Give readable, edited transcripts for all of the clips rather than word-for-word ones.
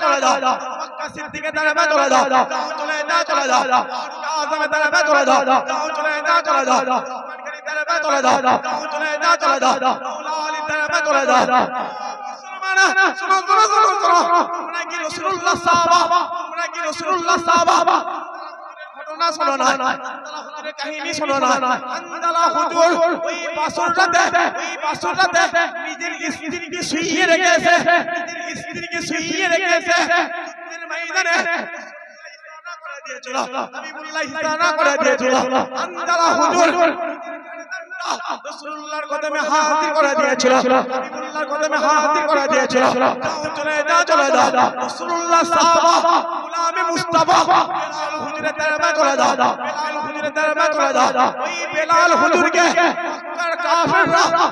চলে যাও মক্কা সিদ্দিকের দরবারে চলে যাও চলে যাও চলে যাও আজমের দরবারে চলে যাও চলে যাও চলে যাও মানকারীর দরবারে চলে যাও চলে যাও চলে যাও মাওলা আলীর দরবারে চলে যাও মুসলমানা শুনো শুনো শুনো শুনো তোমরা কি রাসূলুল্লাহ সাহাবা তোমরা কি রাসূলুল্লাহ সাহাবা ঘটনা শোনো না আন্দালা হুজুরের কাহিনী শোনো না আন্দালা হুজুর ওই বাসরটাতে নিজের স্ত্রীকে শুইয়ে রেখেছে যুদ্ধের ময়দানে হাবিবুল্লাহ ইস্তানা করে দিয়েছিল আন্দালা হুজুর রাসূলুল্লাহর কদমে হাজির করে দিয়েছিল হাবিবুল্লাহর কদমে হাজির করে দিয়েছিল চলে যাও রাসূলুল্লাহ সাহাবা গোলামে মুস্তাফা বেলাল হুজুরের দরবারে চলে যাও বেলাল হুজুরের দরবারে চলে যাও ওই বেলাল হুজুরকে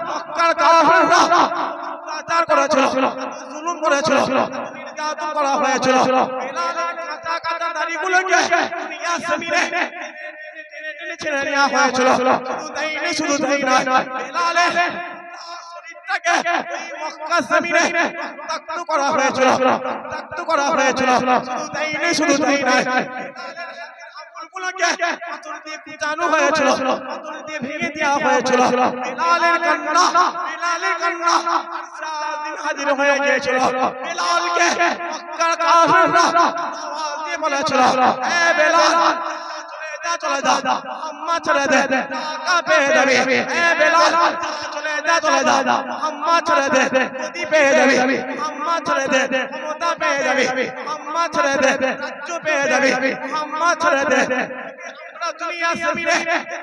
মক্কার কাফেররা অত্যাচার করেছিল জুলুম করেছিল নির্যাতন করা হয়েছিল বেলালের কাঁচা কাঁচা দাড়িগুলোকে দুনিয়া জমিনে ছেড়ে নেওয়া হয়েছিল শুধু তাই নয় বেলালের শরীরটাকে ওই মক্কা জমিনে রক্তাক্ত করা হয়েছিল শুধু তাই নয় আঙুলগুলোকে পাথর দিয়ে কুচানো হয়েছিল পাথর দিয়ে ভেঙে দেওয়া হয়েছিল বেলালের কান্না হাজির হয়ে গিয়েছিল বেলালকে মক্কার কাফেররা আওয়াজ দিয়ে বলেছিল হে বেলাল চলে যা আম্মা ছেড়ে দে টাকা পেয়ে যাবি এ বেলাল চলে যা আম্মা ছেড়ে দে গদি পেয়ে যাবি আম্মা ছেড়ে দে ক্ষমতা পেয়ে যাবি আম্মা ছেড়ে দে রাজ্য পেয়ে যাবি আম্মা ছেড়ে দে আমরা দুনিয়া জমিনে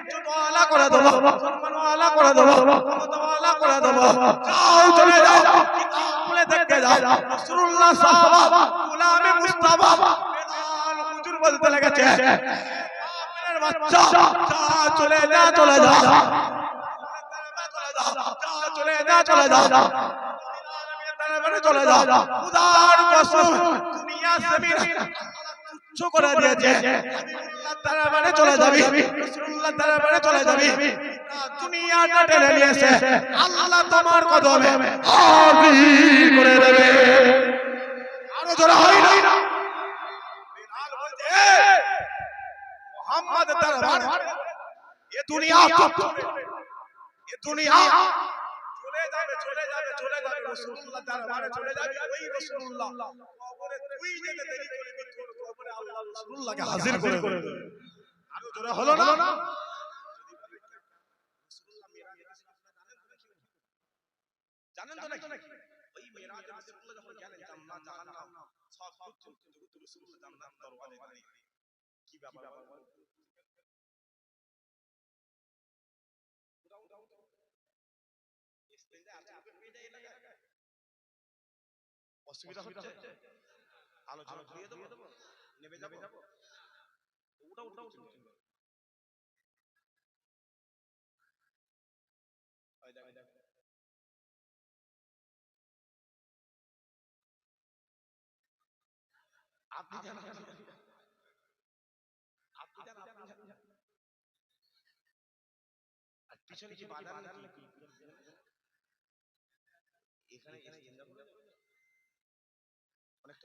যতওয়ালা করে দেব সম্মানওয়ালা করে দেব ক্ষমতাওয়ালা করে দেব যাও চলে যাও খুলে দেখে যাও রাসূলুল্লাহ সাহাবা গোলামে মুস্তাফা বেলাল হুজুর বলতে লেগেছে চলে যাও খুদার কসম দুনিয়া জমিন তুচ্ছ করে দিয়েছে আল্লাহর দরবারে চলে যাবি রাসূলুল্লাহর দরবারে চলে যাবি দুনিয়াটা টেনে নিয়েছে আল্লাহ তোমার কদমে হাজির করে দেবে আরো জোরে হয় না বেলাল বলছে মোহাম্মদ দরবার ये दुनिया ये दुनिया চলে যাবে রাসূলুল্লাহ দরবারে চলে যাবে ওই রাসূলুল্লাহ কবরে তুই যেতে দেরি করবি তোর কবরে আল্লাহ রাসূলুল্লাহকে হাজির করে দেবে আরো জোরে হলো না রাসূলুল্লাহ মিরাজ জানেন তো নাকি ওই মিরাজ রাসূলুল্লাহ যখন গেলেন জান্নাত জাহান্নাম সব কিছু রাসূলুল্লাহ জান্নাত দরবারে দাঁড়িয়ে কি ব্যাপার অসুবিধা হচ্ছে আলোচনা ঘুরিয়ে দেবো নেমে যাবো ওটা আপনি জানেন আর পিছনে কি বাধা নাকি এখানে অনেক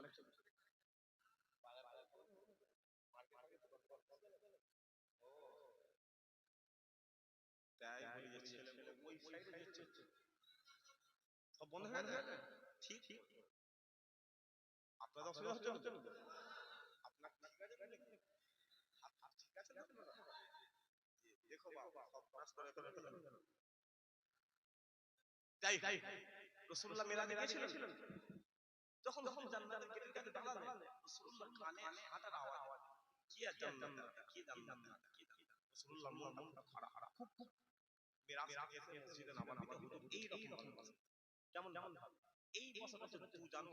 তাই বলে ছেলে ওই সাইডে যাচ্ছে সব বন্ধ হয়ে গেছে ঠিক আপনাদের অসুবিধা হচ্ছে আপনার ঠিক আছে দেখো বাবা সব পাস করে তাই রাসূলুল্লাহ মিরাজে গিয়েছিলেন যখন জান্নাতের গেটের কাছে দাঁড়ালেন রাসূলুল্লাহ কানে হাঁটার আওয়াজ কি আর জান্নাত কি জান্নাত রাসূলুল্লাহ মনটা খাড়া খুব মিরাজ এসে মসজিদে নামাজ পড়তে এই রকম কেমন এই বসাটা তো জানো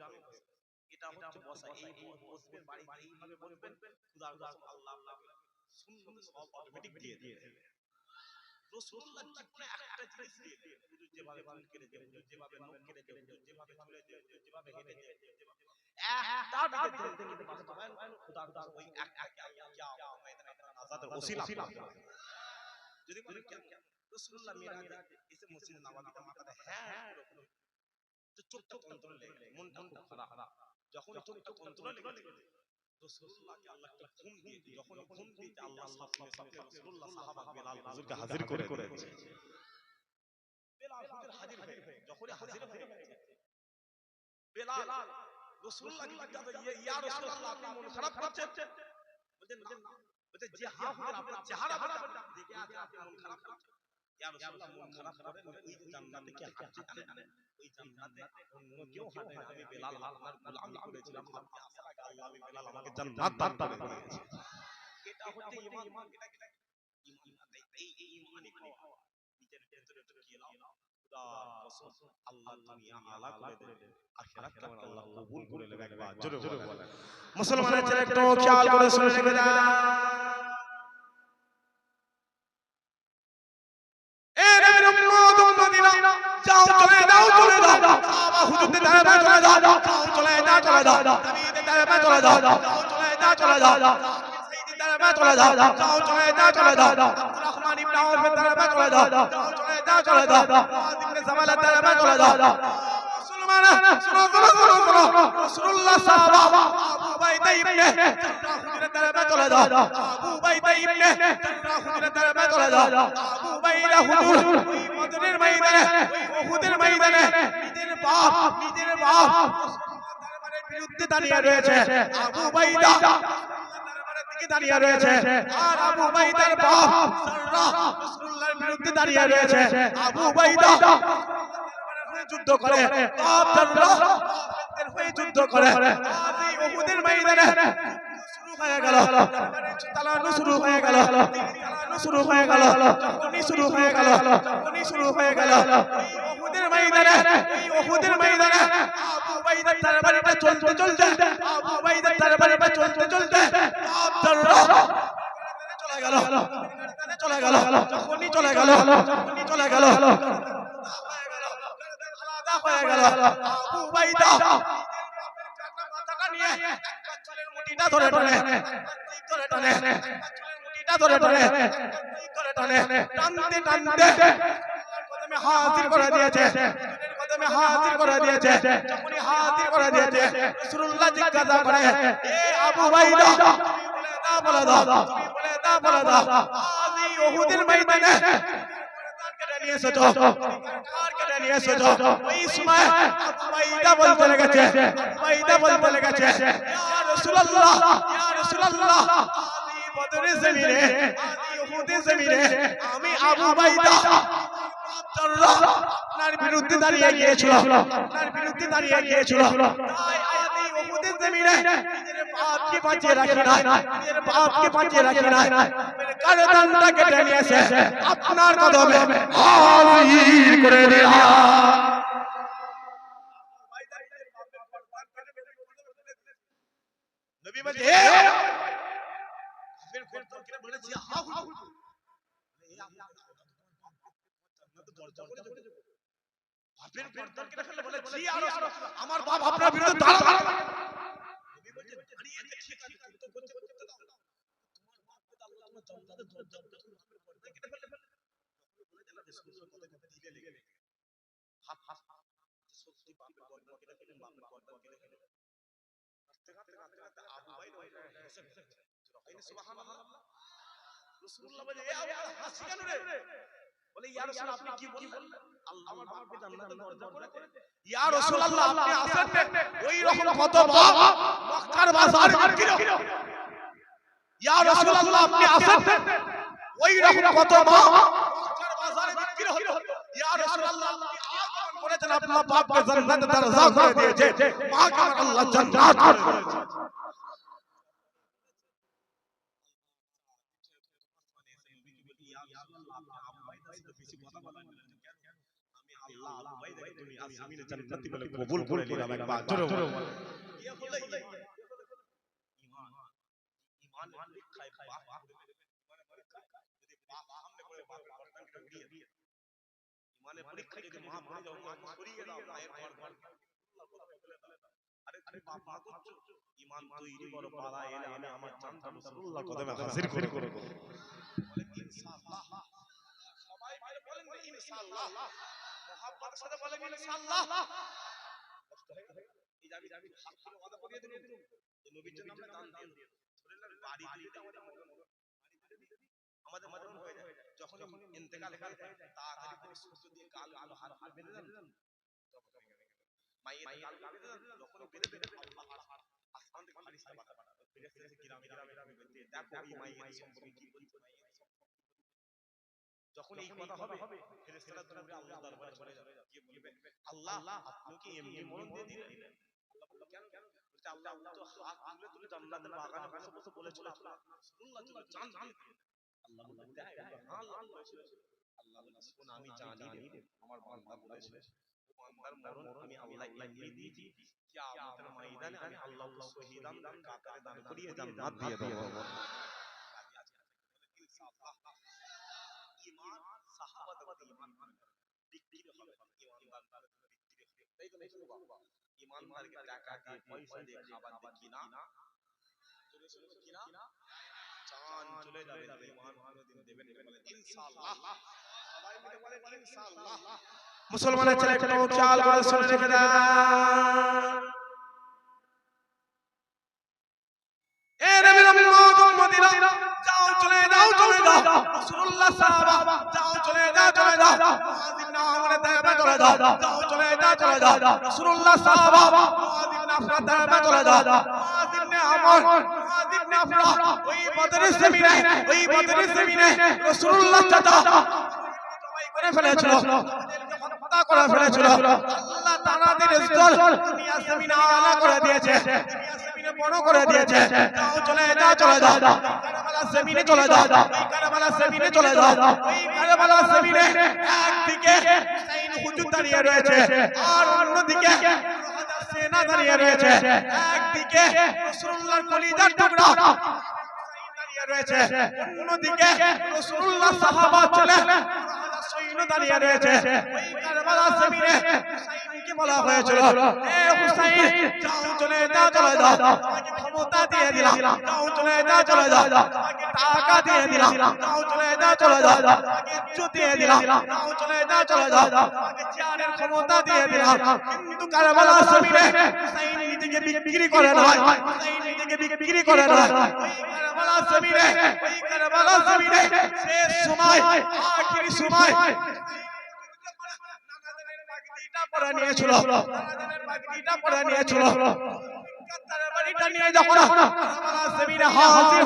এটা হচ্ছে বসা এই বসবেন বাড়ি এইভাবে বসবেন খুদার কসম আল্লাহ সুন্দর সব অটোমেটিক দিয়ে রাসূলুল্লাহ জীবনে একটা জিনিস দিয়ে হুজুর যেভাবে চুল কেটে যায় হুজুর যেভাবে নখ কেটে যায় হুজুর যেভাবে চলে যায় হুজুর যেভাবে হেঁটে যায় একটা দিকে বাস্তবায়ন খুদার ওই একটা ময়দানে নাজাতের ওসিলা যদি বলে রাসূলুল্লাহ মিরাজে এসে মসজিদে নববীতে মাথাতে হ্যাঁ তো চোখটা অন্তরে লেগে মনটা খারাপ যখন চোখটা কন্ট্রোলে গেছে রাসূলুল্লাহকে আল্লাহ একটা ঘুম দিয়ে যখন ঘুম দিতে আল্লাহ সাফনে সাফনে রাসূলুল্লাহ সাহাবা বেলাল হুজুরকে হাজির করে দিয়েছে বেলাল হুজুর হাজির হয়ে যখন হাজির হয়ে গেছে বেলাল রাসূলুল্লাহকে জিজ্ঞাসা ইয়া রাসূলুল্লাহ আপনি মন খারাপ করছেন বলেন না বলে যে হ্যাঁ হুজুর আপনার চেহারা দেখে আছে আপনি মন খারাপ করছেন ইয়া রাসূলুল্লাহ মন খারাপ করেন ওই জান্নাতে কি হাঁটছে জানেন ওই জান্নাতে অন্য কেউ হাঁটে না আমি বেলাল আপনার গোলামি করেছিলাম আপনি আসার আগে আল্লাহ আমি বেলাল আমাকে জান্নাত দান করে দিয়েছে এটা হচ্ছে ঈমান এটা ঈমান এই ঈমানই পাওয়া নিজের ভেতরে ঢুকিয়ে নাও খোদা কসম আল্লাহ দুনিয়া আলা করে দেবে আখিরাত কেমন আল্লাহ কবুল করে নেবে একবার জোরে বলেন মুসলমানের ছেলে একটু খেয়াল করে শুনে রেখে দাও যাও চলে দাও বাবা হুজুরদের দরবারে চলে দাও যাও চলে দাও নবীদের দরবারে চলে দাও যাও চলে দাও সাইয়্যিদের দরবারে চলে দাও যাও চলে দাও আব্দুর রহমান ইবনে আওফের দরবারে চলে দাও যাও চলে দাও মুআয ইবনে জামালের দরবারে চলে দাও মুসলমান শুনো রাসূলুল্লাহ সাহাবা আবু উবাইদা ইবনে জাররাহ হুজুরের দরবারে চলে দাও আবু উবাইদা ইবনে জাররাহ হুজুরের দরবারে চলে দাও আবু উবাইদা হুজুর ওই বদরের ময়দানে ওই উহুদের ময়দানে নিজের বাপ দরবারের বিরুদ্ধে দাঁড়িয়ে রয়েছে আবু উবাইদা দরবারের দিকে দাঁড়িয়ে রয়েছে আর আবু উবাইদার বাপ জাররাহ রাসূলুল্লাহর বিরুদ্ধে দাঁড়িয়ে রয়েছে আবু উবাইদা যুদ্ধ করে বাপ জাররাহ বাপের হয়ে যুদ্ধ করে আর এই উহুদের ময়দানে শুরু হয়ে গেল চালানো শুরু হয়ে গেল যখনই শুরু হয়ে গেল উহুদের ময়দানে আবু উবাইদার তরবারিটা চলতে আবু উবাইদার তরবারিটা চলতে বাপ জাররাহ চলে গেল যখনই চলে গেল হয়ে গেল আবু উবাইদা মাথাটা নিয়ে চুলের মুঠিটা ধরে টানতে কদমে হাজির করে দিয়েছে যখনই হাজির করে দিয়েছে রাসূলুল্লাহ জিজ্ঞাসা করে এ আবু উবাইদা বলে দাও আজ এই উহুদের ময়দানে নিয়ে এসেছো ওই সময় আবু উবাইদা বলতে লেগেছে ইয়া রাসূলুল্লাহ বদরের জমিনে উহুদের জমিনে আমি আবু উবাইদা জাররাহ আপনার বিরুদ্ধে দাঁড়িয়ে গিয়েছিল তাই আজ এই উহুদের জমিনে নিজের বাপকে বাঁচিয়ে রাখি না গর্দনটা কেটে নিয়ে এসে আপনার কদমে হাজির করে দিলাম নবী বলে হে ফির গর্দন কেটে বলেছি হা হুজুর বাপের গর্দন কেটে ফেলে বলে জি আর আমার বাপ আপনার বিরুদ্ধে দাঁড়াবে নবী বলে দাঁড়িয়ে ঠিক আছে তো করতে দাও তোমার বাপকে আল্লাহ তোমার জান্নাতে দরজা বাপের গর্দন কেটে ফেলে বলে দিলা রাসূলুল্লাহ কথা দিলে লেগে হাত সত্যি বাপের গর্দন কেটে ফেলে হাঁটতে আবু উবাইদা হেসে সুবহানাল্লাহ রাসূলুল্লাহ বলে এ আবু হাসি কেন রে বলে ইয়া রাসূল আপনি কি বললেন আল্লাহ আমার বাপকে জান্নাতে দরজা করে ইয়া রাসূলুল্লাহ আপনি আসেন ওই রকম কত বাপ মক্কার বাজারে বিক্রি ইয়া রাসূলুল্লাহ আপনি আসেন ওই রকম কত বাপ মক্কার বাজারে বিক্রি হলো ইয়া রাসূলুল্লাহ আপনি আগমন করেছেন আপনার বাপকে জান্নাতে দরজা করে দিয়েছে মাকে আল্লাহ জান্নাত করে দিয়েছে আল্লাহ আবু উবাইদাকে তুমি জমিনে জান্নাতি বলে কবুল করে নিলাম একবার জোরে বলো ইয়া হলো ঈমান পরীক্ষায় বাপ যদি বাপ সামনে করে বাপের গর্দানকে উড়িয়ে দিয়ে ঈমানের পরীক্ষায় যদি মা মরে যাও মাকে সরিয়ে দাও মায়ের ঘর আরে তুমি বাপ মা করছো ঈমান তৈরি করো পাড়া এলে আমার জানটা রাসূলুল্লাহ কদমে হাজির করে বলে ইনশাআল্লাহ সবাই মিলে বলেন না ইনশাআল্লাহ মুহাব্বতের সাথে বলেন ইনশাআল্লাহ আমি হাত তুলে কথা বলিয়ে দিলাম তো নবীর জন্য আমরা দান দিয়ে দেব ধরে না বাড়ি দিতে আমাদের মরণ হয়ে যায় যখন ইন্তেকাল হয়ে যায় তাড়াতাড়ি করে সূর্য দিয়ে গাল হাত বেঁধে দেন মাইয়ের গাল বেঁধে দেন যখন বেঁধে দেন আল্লাহ আসমান থেকে ফারিস্তা পাঠায় ফেরেশতা এসে গ্রামে বলতে দেখো এই মাইয়ের সম্পর্কে কি বলছে যখন এই কথা হবে ফেরেশতারা দৌড়ে আল্লাহর দরবারে চলে যাবে গিয়ে বলবে আল্লাহ আপনি কি এমনি মরণ দিয়ে দিলেন আল্লাহ বলল কেন বলতে আল্লাহ তো হাত তুলে জান্নাতের বাগানে বসে বলেছিল রাসূলুল্লাহ জান আল্লাহ বললেন আল্লাহ আল্লাহ শুন আমি জানি রে আমার বান্দা বলেছে বান্দার মরণ আমি আল্লাহ এমনি দিয়েছি কিয়ামতের ময়দানে আমি আল্লাহ শহীদানদের কাতারে দাঁড় করিয়ে জান্নাত দিয়ে দেব ঈমান সাহাবাদের ঈমান বিক্রি হবে ঈমানদার বিক্রি হবে তাই তো নেই বাবা ঈমানদারকে টাকা দিয়ে পয়সা দিয়ে খাবার দিয়ে কিনা চলে কিনা জান চলে যাবে ঈমান কোনদিন দেবেন বলে ইনশাআল্লাহ সবাই মিলে বলেন ইনশাআল্লাহ মুসলমানের ছেলে একটু খেয়াল করে শুনে রেখে দেন এ নবীর উম্মতিরা যাও চলে যাও রাসূলুল্লাহ সাহাবা যাও চলে যাও মুআয ইবনে আমরের দায়বা চলে যাও চলে যাও রাসূলুল্লাহ সাহাবা মুআয ইবনে আফরা দায়বা চলে যাও মুআয ইবনে আমর মুআয ইবনে আফরা ওই বদরের জমিনে রাসূলুল্লাহ চাচা জবাই করে ফেলেছিল হত্যা করে ফেলেছিল আল্লাহ তাআলার ইজ্জত দুনিয়া জমিনে আলা করে দিয়েছে দুনিয়া জমিনে বড় করে দিয়েছে যাও চলে যাও কারবালার জমিনে চলে যাও কারবালার জমিনে চলে যাও ওই কারবালার জমিনে একদিকে হুসাইন হুজুর দাঁড়িয়ে রয়েছে আর অন্যদিকে সেনা দাঁড়িয়ে রয়েছে একদিকে রাসূলুল্লাহর কলিজার টুকরা দাঁড়িয়ে রয়েছে অন্যদিকে রাসূলুল্লাহ সাহাবা ছেলে সৈন্য দাঁড়িয়ে রয়েছে ওই কারবালার জমিনে হুসাইনকে বলা হয়েছিল এ হুসাইন যাও চলে যাও তোমাকে ক্ষমতা দিয়ে দিলাম যাও চলে যাও তোমাকে টাকা দিয়ে দিলাম যাও চলে যাও তোমাকে ইজ্জত দিয়ে দিলাম যাও চলে যাও তোমাকে চেয়ারের ক্ষমতা দিয়ে দিলাম কিন্তু কারবালার জমিনে হুসাইন নিজেকে বিক্রি করে না ওই কারবালার জমিনে শেষ সময় আখিরি সময় পরে নিয়েছিল নিয়ে যখন কারবালার জমিনে হাজির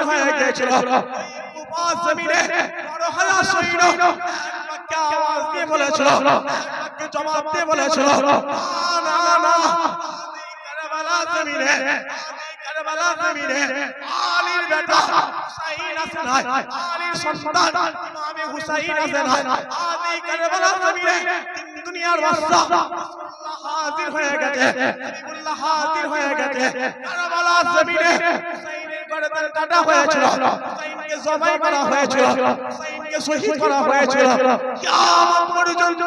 হয়ে গিয়েছিল উপর জমিনে বড় হায়া সৈন্য একবারকে আওয়াজ দিয়ে বলেছিল একবারকে জবাব দিয়ে বলেছিল না কারবালার জমিনে আলীর বেটা হুসাইন আছে না আলীর সন্তান ইমামে হুসাইন আছে না আলী কারবালার জমিনে তিন দুনিয়ার বাদশা রাসূলুল্লাহ হাজির হয়ে গেছে হাবিবুল্লাহ হাজির হয়ে গেছে কারবালার জমিনে হুসাইনের গর্দান কাটা হয়েছিল হুসাইনকে জবাই করা হয়েছিল হুসাইনকে শহীদ করা হয়েছিল কিয়ামত পর্যন্ত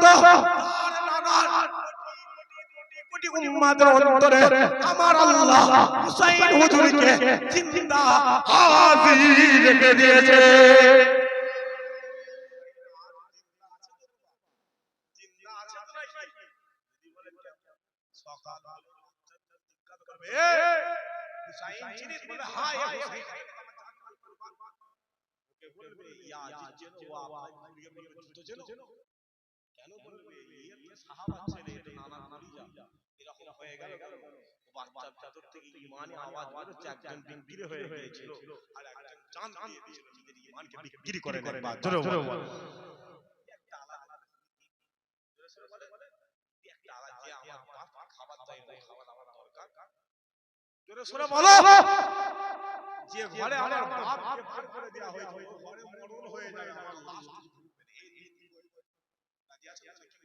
উম্মতের অন্তরে আমার আল্লাহ হুসাইন হুজুরকে জিন্দা হাজির রেখে দিয়েছে জিন্দা আছে তো নাকি যদি বলেন সকাল করবে হুসাইন চিনিস বলে হায় হুসাইন ওকে বলবে ইয়া জিন ওয়া আপনাকে বলবে যুদ্ধ চেনো কেন বলবে এর তো সাহাবা ছেলে এটা নানা খলিজা এরকম হয়ে গেল বাচ্চার ভিতর থেকে ঈমানের আওয়াজ বেরোচ্ছে একজন বিক্রি হয়ে গিয়েছিল আর একজন জান দিয়ে দিয়েছিল নিজের ঈমানকে বিক্রি করে নেয় বা জোরে বল একটা আলাদা জোরে বলে একটা আলাদা যে আমার বাপ খাবার চাই না খাবার আমার দরকার জোরে বলো যে ঘরে আমার বাপকে বের করে দেয়া হয়েছে ওই ঘরে মরণ হয়ে যায় আমার লাশ রাজি আছেন নাকি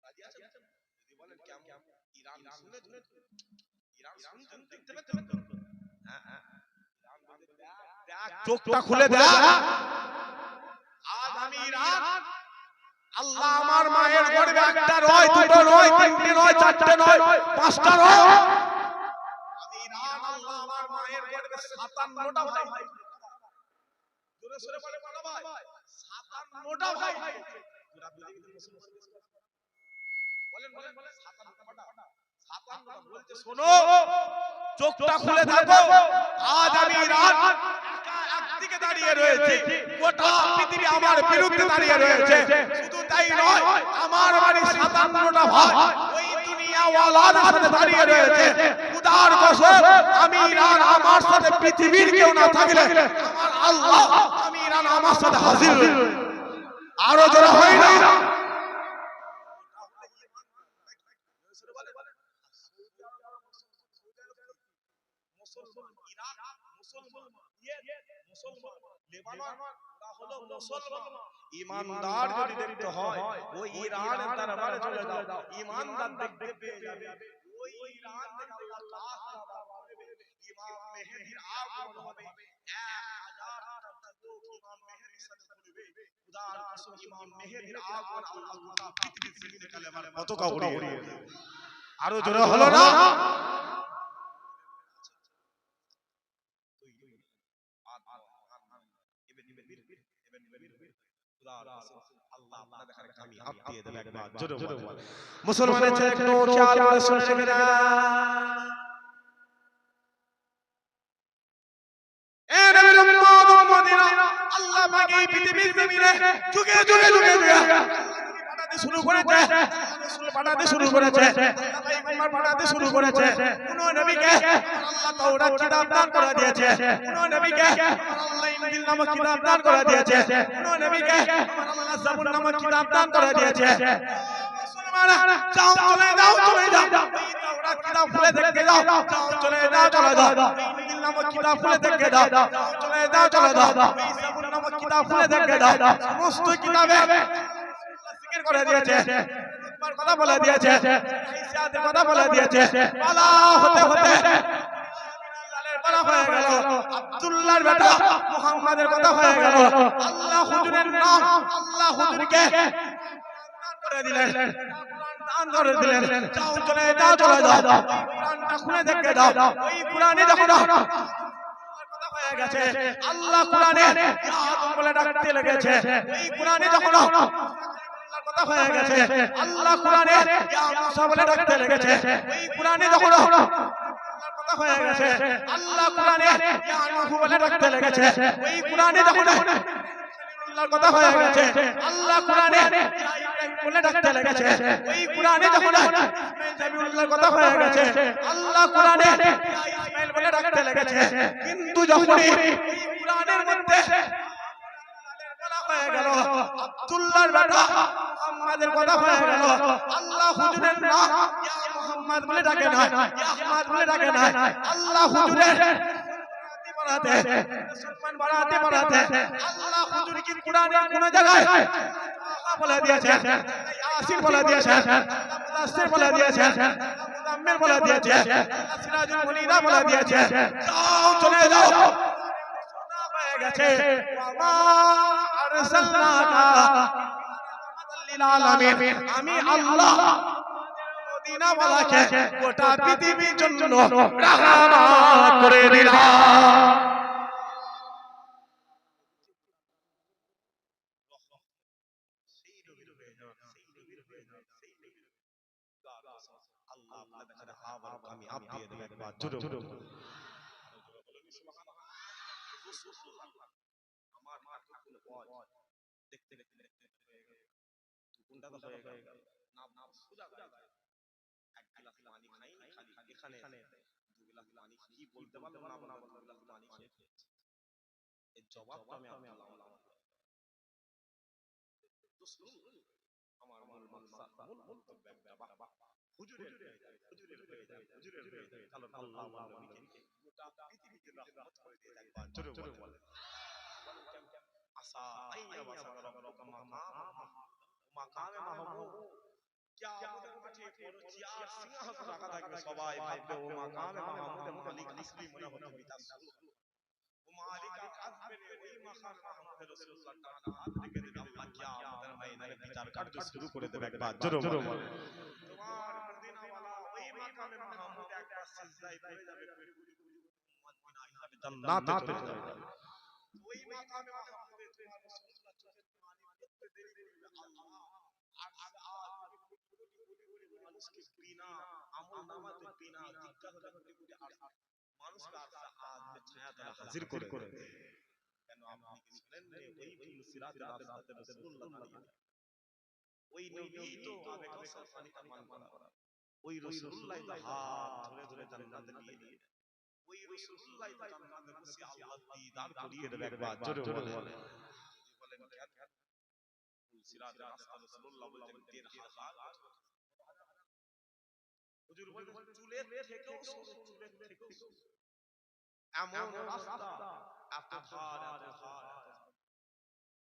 রাজি আছেন যদি বলেন কেমন ইরান শুনেছেন দেখতে পেতেন হ্যাঁ চোখটা খুলে দেখ আজ আমি ইরান আল্লাহ আমার মায়ের গর্ভে একটা নয় দুটো নয় তিনটে নয় চারটে নয় পাঁচটা নয় আমি ইরান আল্লাহ আমার মায়ের গর্ভে 57টা ভাই জোরে সোরে বলে বলো ভাই 57টা ভাই বলেন বলেন 57টা বলতে শোনো, চোখটা খুলে দেখো, আজ আমি ইরান একদিকে দাঁড়িয়ে রয়েছে, গোটা পৃথিবী আমার বিরুদ্ধে দাঁড়িয়ে রয়েছে। শুধু তাই নয়, আমার বাড়ি 57টা ভাই ওই দুনিয়াওয়ালাদের সাথে দাঁড়িয়ে রয়েছে। খোদার কসম, আমি ইরান আমার সাথে পৃথিবীর কেউ না থাকলে আমার আল্লাহ, আমি ইরান আমার সাথে হাজির রয়েছে। আরো জোরে হয় না? ইমানদার যদি দেখতে হয় ওই ইরানের দরবারে চলে যাও, ইমানদার দেখতে পেয়ে যাবে। ওই ইরান থেকে আল্লাহ তাআলা ইমাম মেহেদীর আগমন হবে। 1000টা লোক ইমাম মেহেদীর সাথে ঘুরবে। খোদার কসম, ইমাম মেহেদীর আগমন আল্লাহ গোটা পৃথিবীর জমিনে কালেমার পতাকা উড়িয়ে দেবে। আরো জোরে হলো না? মুসলমানের ছেলে একটু খেয়াল করে শুনে না, এ নবীর উম্মত উম্মতিরা, আল্লাহ পাক এই পৃথিবীর জমিনে যুগে যুগে যুগে যুগে পাঠাতে শুরু করেছে, পাঠাতে শুরু করেছে। কোন নবীকে আল্লাহ তাওরাত কিতাব দান করে দিয়েছে, কোন নবীকে আল্লাহ ইনজিল নামক কিতাব দান করে দিয়েছে, কোন নবীকে আল্লাহ জাবুর নামক কিতাব দান করে দিয়েছে। মুসলমানরা যাও, চলে যাও, চলে যাও, এই তাওরাত কিতাব খুলে দেখে যাও, যাও, চলে যাও, চলে যাও, ইনজিল নামক কিতাব খুলে দেখে যাও, যাও, চলে যাও, চলে যাও, এই জাবুর নামক কিতাব খুলে দেখে যাও, সমস্ত কিতাবে জিকির করে দিয়েছে, কথা বলে দিয়েছে, ইসলামের কথা বলে দিয়েছে। পালা হতে হতে পালা হয়ে গেল, আব্দুল্লাহর বেটা মুহাম্মাদের কথা হয়ে গেল। আল্লাহ হুজুরের নাম, আল্লাহ হুজুরকে দান করে দিলেন, দান করে দিলেন। যাও, চলে যাও, চলে যাও, কোরআনটা খুলে দেখে দাও। ওই কোরআনে যখন কথা হয়ে গেছে, আল্লাহ কোরআনে ইয়া আদম বলে ডাকতে লেগেছে। ওই কোরআনে যখন কথা হয়ে গেছে, আল্লাহ কোরআনে ইয়া মুসা বলে ডাকতে লেগেছে। ওই কোরআনে যখন কথা হয়ে গেছে, আল্লাহ কোরআনে ইয়া নূহ বলে ডাকতে লেগেছে। ওই কোরআনে যখন আল্লাহর কথা হয়ে গেছে, আল্লাহ কোরআনে ইয়া ইব্রাহিম বলে ডাকতে লেগেছে। ওই কোরআনে যখন জাবিউল্লাহর কথা হয়ে গেছে, আল্লাহ কোরআনে ইয়া ইসমাঈল বলে ডাকতে লেগেছে। কিন্তু যখনই এই কোরআনের মধ্যে হয়ে গেল আব্দুল্লাহর বেটা মুহাম্মাদের কথা হয়ে গেল, আল্লাহ হুজুরের নাম ইয়া মুহাম্মদ বলে ডাকে না, ইয়া আহমদ বলে ডাকে না। আল্লাহ হুজুরের বাড়াতে সম্মান বাড়াতে বাড়াতে আল্লাহ হুজুর কি কোরআনের কোন জায়গায় বলে দিয়েছে, ইয়াসিন বলে দিয়েছে, মুদাসসির বলে দিয়েছে, মুজাম্মিল বলে দিয়েছে, সিরাজুল মুনিরা বলে দিয়েছে। যাও, চলে যাও, হয়ে গেছে। ওয়া আরসালনাকা লিল আলামিন, আমি আল্লাহ মদিনা ওয়ালাকে গোটা পৃথিবীর জন্য রাহমাত করে দিলাম। আল্লাহ আপনাদের কাছে আবার আমি আপনি দেব একবার জোরে জোরে আমার এতগুলো ওয়াজ দেখতে দেখতে দেখতে কোনটা তো হয়ে গেল না, না সুদা গায় এক গ্লাস পানি খাইনি, খালি এখানে দু গ্লাস পানি কি বলতে পারলাম না, না দু গ্লাস পানি খেয়েছে। এর জবাবটা আমি আল্লাহ তো শুনুন, আমার মূল মাকসাদ, মূল বক্তব্য বাবা হুজুরের হয়ে যায়, হুজুরের হয়ে যায়, হুজুরের হয়ে যায়। কারণ আল্লাহ নবীকে গোটা পৃথিবীতে রহমত করে দিয়ে একবার জোরে জোরে বলেন। আসা আইয়া বাসা রব্বুকা মাকামে মাহমুদ, কিয়ামতের মাঠে বড় চেয়ার সিংহাসন রাখা থাকবে, সবাই ভাববে ও মাকামে মাহমুদের মালিক আসলি মনে হবে বিতাসু ও মালিক আসবে, ওই মাকামে মাহমুদের রাসূলুল্লাহ তাআলা হাত রেখে দেবে, আল্লাহ কিয়ামতের ময়দানে বিচার কার্য শুরু করে দেবে। একবার জোরে জোরে বলেন। তোমার মদিনা ওয়ালা ওই মাকামে মাহমুদ একবার সিজদায় পড়ে যাবে, মদিনা হিসাবে জান্নাতে চলে যাবে। ওই মাকামে মাহমুদে তোমার রাসূলুল্লাহ চোখের পানি পড়তে দেরি করবে, আল্লাহ আর মানুষকে বিনা আমল নামাতে বিনা জিজ্ঞাসা কোটি কোটি মানুষকে আজ ছায়া তলা হাজির করে কেন আপনি কি শুনেন ওই সিরাতে রাতে রাসূলুল্লাহ দাঁড়িয়ে ওই নবী তো আবে কাউসার পানিটা পান করা ওই রাসূলুল্লাহ তো হাত ধরে ধরে জান্নাতে নিয়ে দিয়ে ওই রাসূলুল্লাহ তো জান্নাতে বসে আল্লাহ দিদার করিয়ে দেবে একবার জোরে বলেন বলেন কেন সিরাতে রাসূলুল্লাহ বলেন ১৫০০ হুজুর বলেন চুলের থেকেও সরু চুলের থেকেও এমন রাস্তা এত ধার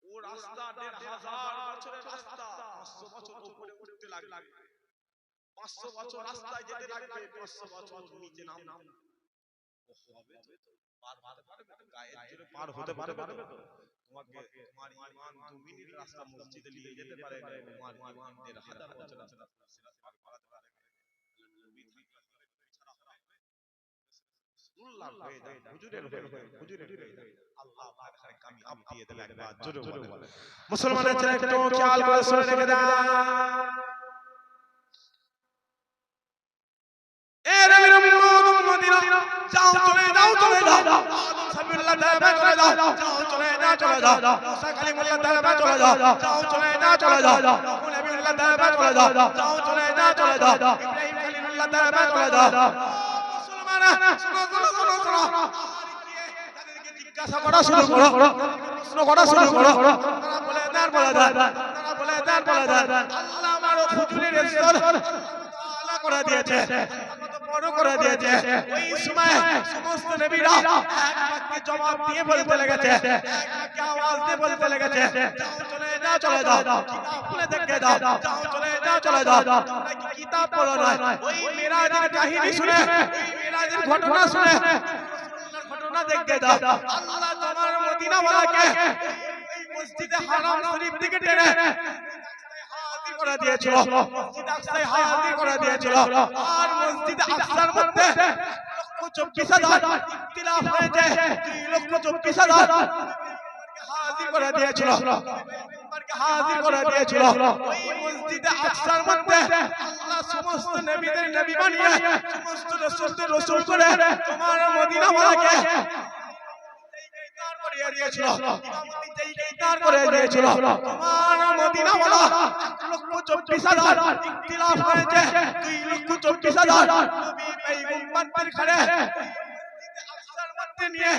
ও রাস্তা ১৫০০ বছরের রাস্তা ৫০০ বছর উপরে উঠতে লাগবে ৫০০ বছর রাস্তায় যেতে লাগবে ৫০০ বছর নিচে নাম ও হবে তো পার হতে পারবে তো গায়ের জোরে পার হতে পারবে তো তোমাকে তোমার ঈমান ২ মিনিট রাস্তা মসজিদে নিয়ে যেতে পারে তোমার ঈমান ১৫০০ বছর রাস্তা সিরাত পার করাতে পারে আল্লাহ হয়ে যায় হুজুরের হয়ে যায় আল্লাহ আপনার কামিয়াব দিয়ে দেবে একবার জোরে বলে মুসলমানের ছেলে একটু খেয়াল করে শুনে রেখে দাও এ নবীর উম্মত মদিনা যাও চলে যাও আদম সাবিল্লাহ দাবা চলে যাও চলে যাও মুসা কালিমুল্লাহ দাবা চলে যাও চলে যাও নবীউল্লাহ দাবা চলে যাও চলে যাও ইব্রাহিম খলিলুল্লাহ দাবা চলে যাও শোনো তাদেরকে জিজ্ঞাসা করা শুরু করো প্রশ্ন করা শুরু করো তারা বলে দেন আল্লাহ আমার হুজুরের ইজ্জত আলা করে দিয়েছে বড় করে দিয়েছে ওই সময় সমস্ত নবীরা এক বাক্যে জবাব দিয়ে বলতে লেগেছে এক বাক্যে আওয়াজ দিয়ে বলতে লেগেছে চলে যাও কিতাব খুলে দেখে দাও চলে যাও তোমরা কি কিতাব পড়ো না ওই মিরাজের কাহিনী শুনে ওই মিরাজের ঘটনা শুনে রাসূলুল্লাহর ঘটনা দেখে দাও আল্লাহ তোমার মদিনা ওয়ালাকে এই মসজিদে হারাম শরীফ থেকে টেনে হাজির করে দিয়েছিল মসজিদ আকসায় হাজির করে দিয়েছিল আর মসজিদ আকসার মধ্যে ২৪,০০০ ইখতিলাফ হয়েছে ২,২৪,০০০ হাজির করে দিয়েছিল ওই মসজিদে আকসার মধ্যে আল্লাহ সমস্ত নবীদের নবী বানিয়ে সমস্ত রাসূলদের রাসূল করে তোমার মদিনা ওয়ালাকে তোমার মদিনা ওয়ালা ১,২৪,০০০ ইখতিলাফ হয়েছে ২,২৪,০০০ নবী পয়গম্বরদের ঘরে আকসার মধ্যে নিয়ে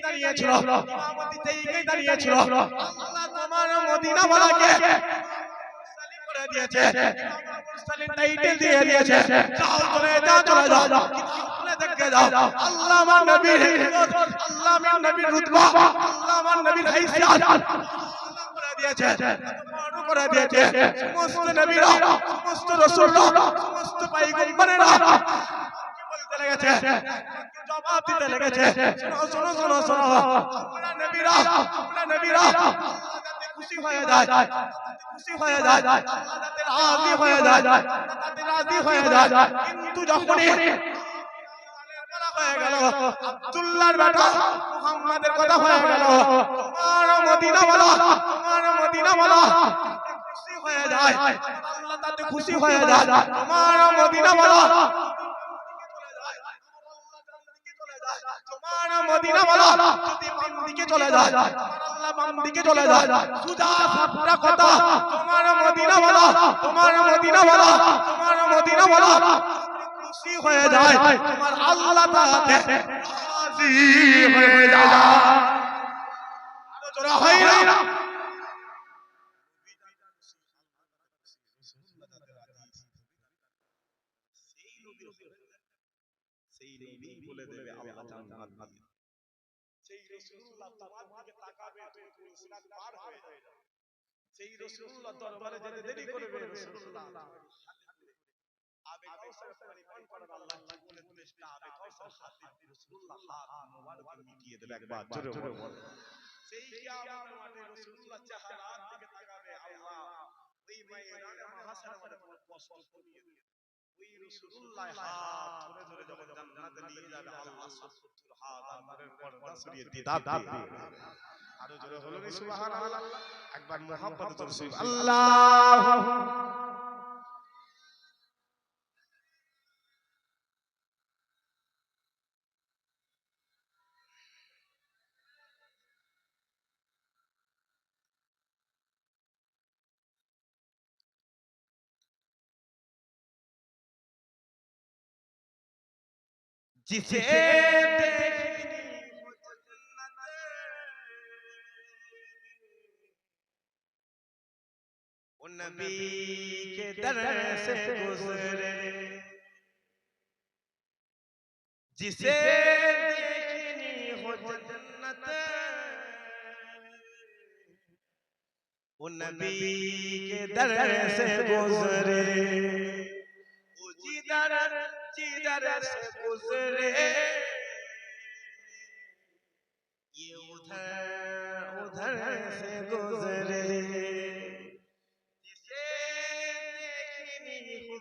দাঁড়িয়েছিল আল্লাহ তোমার মদিনা ওয়ালাকে মুরসালিন করে দিয়েছে মুরসালিন টাইটেল দিয়ে দিয়েছে যাও চলে যাও খুলে দেখে যাও আল্লাহ আমার নবীর আল্লাহ আমার নবীর রুতবা আল্লাহ আমার নবীর হাইসিয়াত করে দিয়েছে সমস্ত নবীরা সমস্ত রাসূলরা সমস্ত পয়গম্বরেরা বলতে লেগেছে জবাব দিতে লেগেছে শোনো আমরা নবীরা আল্লাহ যাতে খুশি হয়ে যায় আল্লাহ যাতে রাজি হয়ে যায় কিন্তু যখনই হয়ে গেল আব্দুল্লাহর বেটা মুহাম্মাদের কথা হয়ে গেল তোমার মদিনা ওয়ালা খুশি হয়ে যায় আল্লাহ তাতে খুশি হয়ে যায় তোমার মদিনা ওয়ালা মদিনা ওয়ালা যদি বাম দিকে চলে যায় আল্লাহ বাম দিকে চলে যায় সুজা সাপটা কথা তোমার মদিনা ওয়ালা খুশি হয়ে যায় তোমার আল্লাহ তাআলা রাজি হয়ে যায় আরো জোরে হয় না সেই নবী বলে দেবে আল্লাহ জান্নাত দিয়ে সেই রাসূলুল্লাহ তোমার দিকে তাকাবে তুমি সিরাত পার হয়ে যাবে সেই রাসূলুল্লাহ দরবারে যেতে দেরি করবে রাসূলুল্লাহ আবে কাউসার পানি পান করার আল্লাহ জীবনের তেষ্টা আবে কাউসার হাতে রাসূলুল্লাহ হাত মোবারক মিটিয়ে দেবে একবার জোরে বল সেই কিয়ামতের মাঠে রাসূলুল্লাহ চেহারার দিকে তাকাবে আল্লাহ ওই ময়দানে মাহশারের মধ্যে তোমার কষ্ট করিয়ে দিবে ওই রাসূলুল্লাহ হাত ধরে যখন জান্নাতে নিয়ে যাবে আল্লাহ ৭০ হাত আমাদের পর্দা সরিয়ে দিদার দিবে আরো জোরে বলুন সুবহানাল্লাহ একবার মুহাব্বতে সুবহানাল্লাহ जिसे देखनी हो जन्नत, वो नबी के दर से गुजरे, जिसे देखनी हो जन्नत, वो नबी के दर से गुजरे, वो जिधर जिधर से गुजरे, ये उधर उधर से गुजरे, जिसे देखनी हो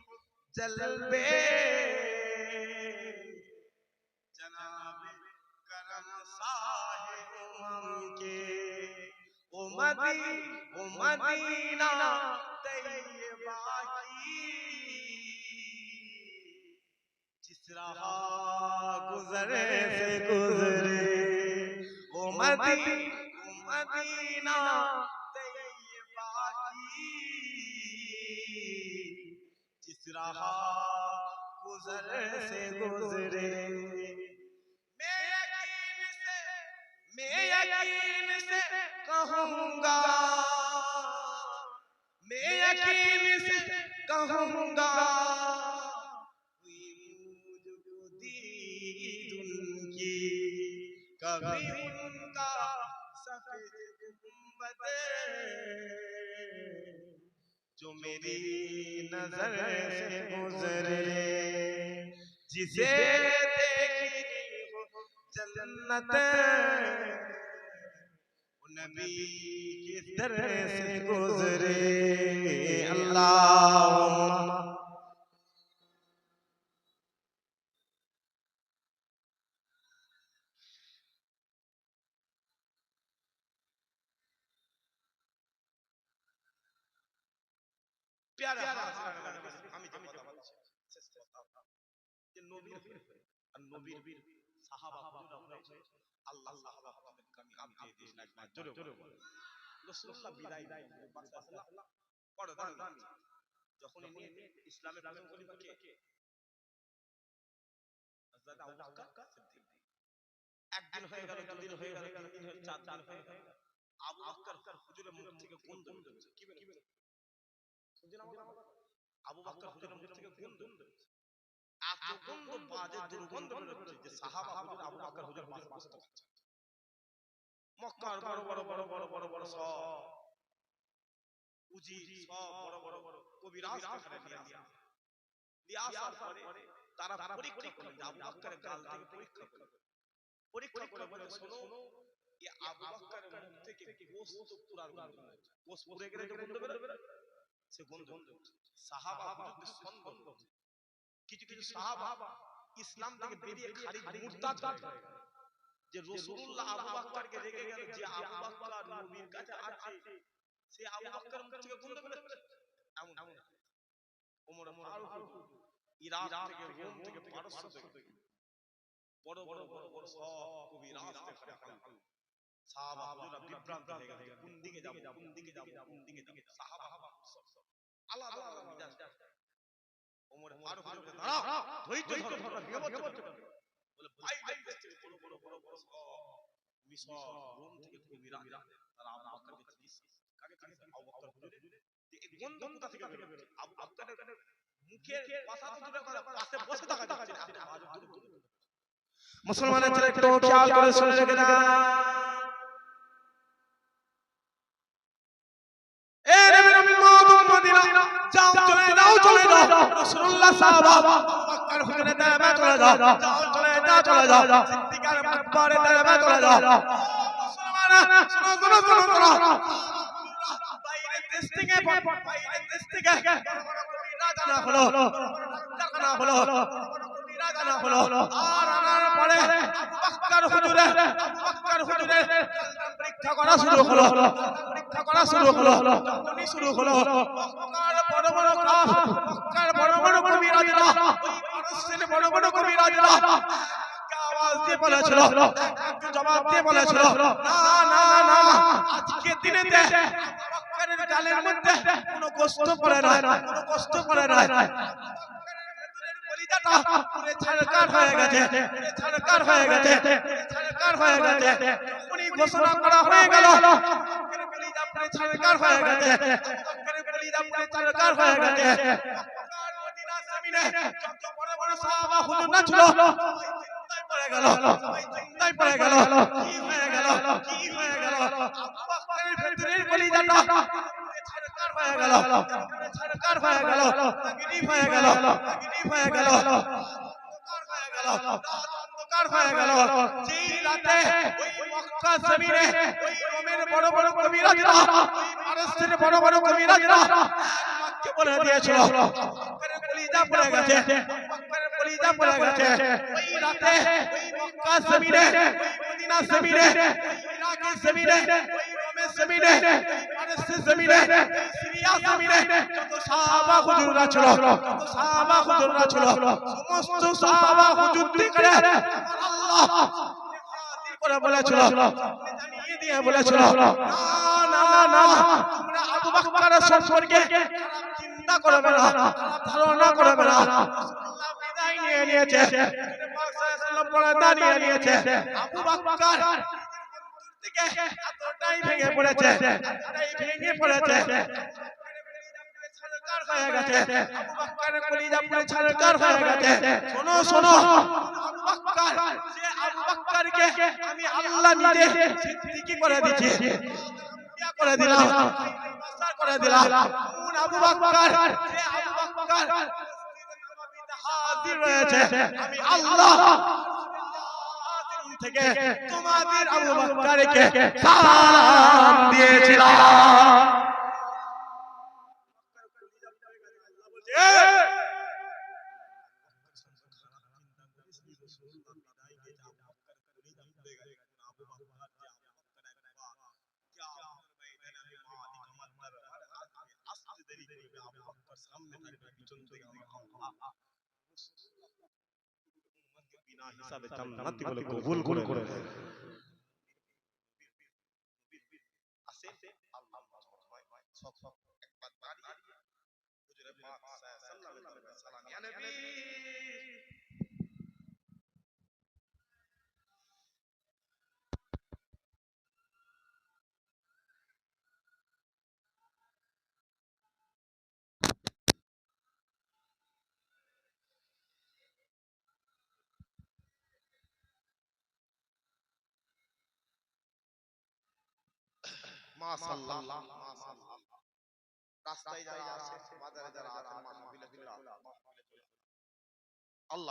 जलवे जनाब करम साहे उमम के, ओ मदीना तैयबा की, जिस राह गुजरे से गुजरे, ओ मदीना तैयबा की, जिस राह गुजरे से गुजरे। मैं यकीन से कहूँगा, मैं यकीन से कहूँगा, हुई मुझको दीद उनकी, कभी उनका सफेद गुंबद जो मेरी नजर से गुजरे, जिसे देखनी हो जन्नत, नबी किस दर से गुजरे। अल्लाहुम्मा प्यारा আমি যে কথা বলছি যে নবীর সাহাবা হুজুররা হয়েছে আল্লাহ সাহাবা হুজুরদের কামিয়াব দিয়ে দিয়েছেন একবার জোরে বলে রাসূলুল্লাহ বিদায় বাদশা সাল্লাল্লাহু বড় দামি যখন ইনি ইসলামের প্রথম খলিফা কে হযরত আবু বকর সিদ্দিক, একদিন হয়ে গেল, দুদিন হয়ে গেল, তিন দিন হয়ে, চার দিন হয়ে গেল, আবু বকর হুজুরের মুখ থেকে গন্ধ বেরোচ্ছে। কি বেরোচ্ছে? আবু বকর হুজুরের মুখ থেকে গন্ধ বেরোচ্ছে, এত গন্ধ বাজে দুর্গন্ধ বেরোচ্ছে যে সাহাবা হুজুর আবু বকর হুজুর পাশে বসতে পারছেন। মক্কার বড় বড় বড় বড় বড় বড় সব উজি সব বড় বড় বড় কবিরাজ এখানে নিয়ে আসার পরে তারা পরীক্ষা করলেন আবু বকরের গাল থেকে পরীক্ষা করে বলে শোনো এই আবু বকরের মুখ থেকে গোশত পুরার গন্ধ হচ্ছে, গোশত পুড়ে গেলে যে গন্ধ বেরোবে সে গন্ধ সাহাবা হুজুরদের সন্দেহ। কিছু কিছু সাহাবা ইসলাম থেকে বেরিয়ে খারিজ মুরতাদ হয়ে গেল যে রাসূলুল্লাহ আবু বকরকে রেখে গেল, যে আবু বকর নবীর কাছে আছে সে আবু বকরের মুখ থেকে গন্ধ বেরোচ্ছে। এমন ওমর ফারুক ইরাক থেকে, রোম থেকে, পারস্য থেকে বড় বড় বড় বড় সব কবিরাজ থেকে সাহাবা হুজুররা বিভ্রান্ত হয়ে গেল কোন দিকে যাব কোন দিকে যাব কোন দিকে যাব। সাহাবা আলাদা আলাদা মিজাজ। ওমর ফারুক বলে দাঁড়াও, ধৈর্য ধরো, বিপদ বলে ভাই বড় বড় বড় বড় সব মিশর রোম থেকে কবিরাজ তারা আবু বকরকে চিনিস। কাকে চিনিস? আবু বকর হুজুরের যে এই গন্ধ কোথা থেকে বেরোচ্ছে? আবু বকরের মুখের পাশা তো দূরে করে পাশে বসে থাকা যাচ্ছে না, এত আজ দূর দূর। মুসলমানের ছেলে একটু খেয়াল করে শুনে রেখে দাও, এ নবীর উম্মত উম্মতিরা যাও চলে যাও চলে যাও, রাসূলুল্লাহ সাহাবা আবু বকর হুজুরের দরবারে চলে যাও, যাও চলে যাও চলে যাও, সিদ্দিকের আকবরের দরবারে চলে যাও। মুসলমানরা শুনো শুনো শুনো শুনো, বাইরে দেশ থেকে কবিরাজ আনা হলো, আনা হলো, কবিরাজ আনা হলো। আর আনার পরে আবু বকর হুজুরের পরীক্ষা করা শুরু হলো, উনি শুরু হলো। মক্কার বড় বড় কাফ, মক্কার বড় বড় কবিরাজরা, ওই পারস্যের বড় বড় কবিরাজরা আওয়াজ দিয়ে বলেছিল, একটু জবাব দিয়ে বলেছিল, না না না, আজকে দিনেতে বকরের গালের মধ্যে কোনো কষ্ট পড়ে না, কোনো কষ্ট পড়ে না। পুরে ছারকার হয়ে গেছে, পুরে ছারকার হয়ে গেছে, পুরে ছারকার হয়ে গেছে। যখনই ঘোষণা করা হয়ে গেল বকরের কলিজা পুরে ছারকার হয়ে গেছে, বকরের কলিজা পুরে ছারকার হয়ে গেছে। মক্কার মদিনার জমিনে যত বড় বড় সাহাবা হুজুর না ছিল সবাই চিন্তায় পড়ে গেল, সবাই চিন্তায় পড়ে গেল। কি হয়ে গেল, কি হয়ে গেল? আবু বকরের ভেতরের কলিজাটা পুরে ছারকার হয়ে গেল, পুরে ছারকার হয়ে গেল, গিরি হয়ে গেল, গিরি হয়ে গেল, অন্ধকার হয়ে গেল, অন্ধকার হয়ে গেল। যেই রাতে ওই মক্কা জমিনে ওই রোমের বড় বড় কবিরাজরা, ওই পারস্যের বড় বড় কবিরাজরা এক বাক্যে বলে দিয়েছিল বকরের কলিজা পড়ে গেছে, বকরের কলিজা পড়ে গেছে। ওই রাতে ওই মক্কা জমিনে, ওই মদিনা জমিনে, ওই ইরাকের জমিনে, ওই রোমের জমিনে, ওই পারস্যের জমিনে, ওই সিরিয়া জমিনে যত সাহাবা হুজুররা ছিল, যত সাহাবা হুজুররা ছিল, সমস্ত সাহাবা হুজুরদের করে আল্লাহ করে বলেছিল, জানিয়ে দিয়ে বলেছিল, না না না, তোমরা আবু বকরের সম্পর্কে খারাপ চিন্তা করবে না, খারাপ ধারণা করবে না। রাসূলুল্লাহ বিদায় নিয়ে নিয়েছে, নবী পাক সাল্লাল্লাহু আলাইহি ওয়াসাল্লাম পর্দা নিয়ে নিয়েছে। আবু বকর থেকে এতটাই ভেঙে পড়েছে, এতটাই ভেঙে পড়েছে, ছারকার হয়ে গেছে, আবু বকরের কলিজা পুরো ছারকার হয়ে গেছে। শোনো শোনো, আবু বকর, যে আবু বকরকে আমি আল্লাহ নিজে সিদ্দিকী করে দিয়েছি, ইয়া করে দিলাম, বাদশা করে দিলাম। কোন আবু বকর? যে আবু বকর নববীতে হাজির রয়েছে, আমি আল্লাহ থেকে তোমাদের আবু বকরকে সালাম দিয়েছিলাম। হিসাবে জান্নাতি বলে কবুল করে আসে আল্লাহ সব একবার দাঁড়িয়ে হুজুরে পাক সাল্লাল্লাহু আলাইহি ওয়াসাল্লাম, ইয়া নবী মাশাআল্লাহ মাশাআল্লাহ। রাস্তায় যারা আছে, বাজারে যারা আছে, মাহফিলে চলে আল্লাহ আল্লাহ আল্লাহ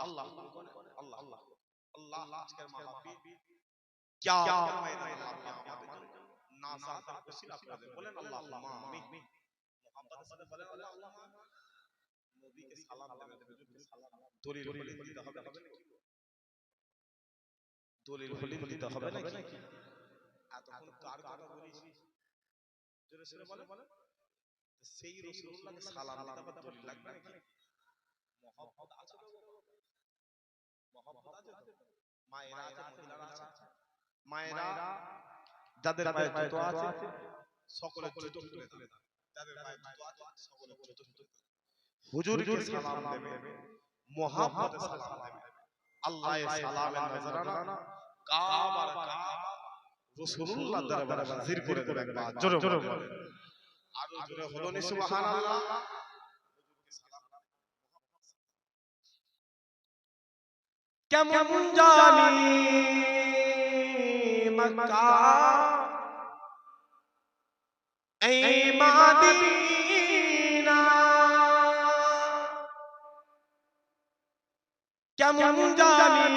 আল্লাহ আল্লাহ। আজকের মাহফিল কিয়ামতের ময়দানে আল্লাহ আমাদের জন্য নাজাতের ওসিলা করে দেন। বলেন আল্লাহুম্মা আমিন। মুহাম্মাদের সাথে বলেন আল্লাহুম্মা আমিন। নবীকে সালাম দেবেন, হুজুরকে সালাম দলিল হলিল দিতে হবে নাকি? দলিল হলিল দিতে হবে নাকি? এতক্ষণ কার কথা বলিস? জোরে জোরে বলেন। সেই রাসূলুল্লাহকে সালাম দিতে হবে, দলিল লাগবে নাকি? মহব্বত আছে তো, মহব্বত আছে তো। মায়েরা আছে, মহিলারা আছে, মায়েরা যাদের পায়ে জুতো আছে সকলের জুতো খুলে দেন, যাদের পায়ে জুতো আছে সকলের জুতো খুলে দেন। হুজুরকে সালাম দেবে, মহব্বতে সালাম দেবে। আল্লাহর সালামের নজরানা কাবার কাবা রাসূলুল্লাহ দরবারে হাজির করে দেবে। একবার জোরে বলেন, আরো জোরে হলো নি সুবহানাল্লাহ। কেমন জানি মক্কা এই মদিনা, কেমন জানি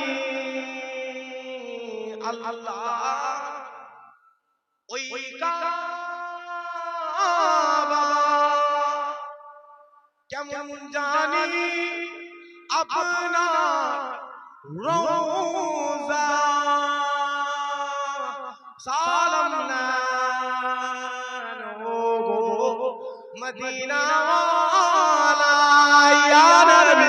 আল্লাহ ওই কাবা, কেমন জানি আপনার রওজা, সালাম নেন ওগো মদিনা ওয়ালা ইয়া নবী।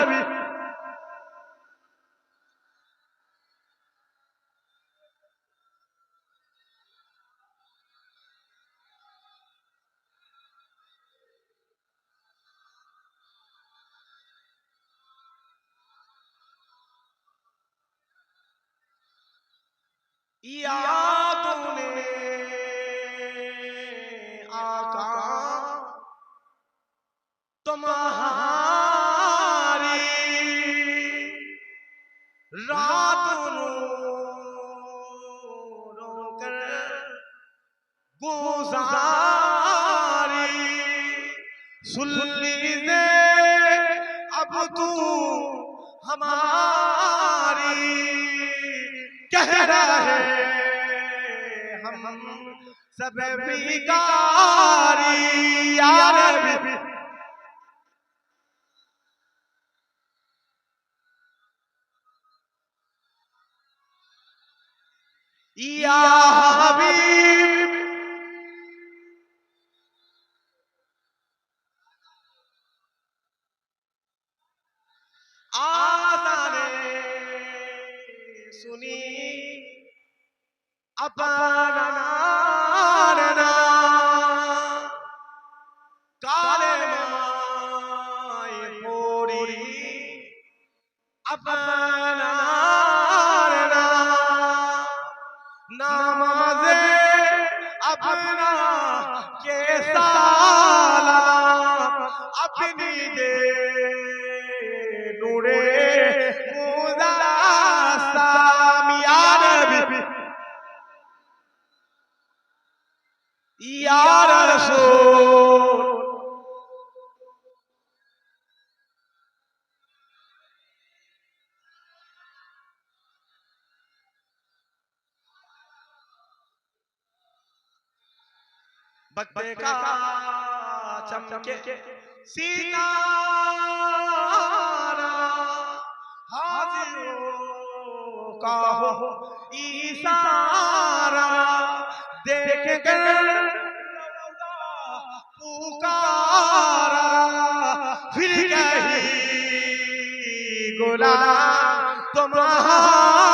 याद तूने आका तुम्हारी रात रो रो कर गुजारी सुन लीजिए अब तू हमारी कह रहे हम सब बिकारी यार या हबीब आज़ाने सुनी अपना काले माए पूरी अपना नमाज़े अपना के साला अपनी दे नूरे मुदासाम या रसूल बगदे का चमके सितारा हाजिरों का हो इशारा देख कर पुकारा फिर कहीं गुलाम तुम्हारा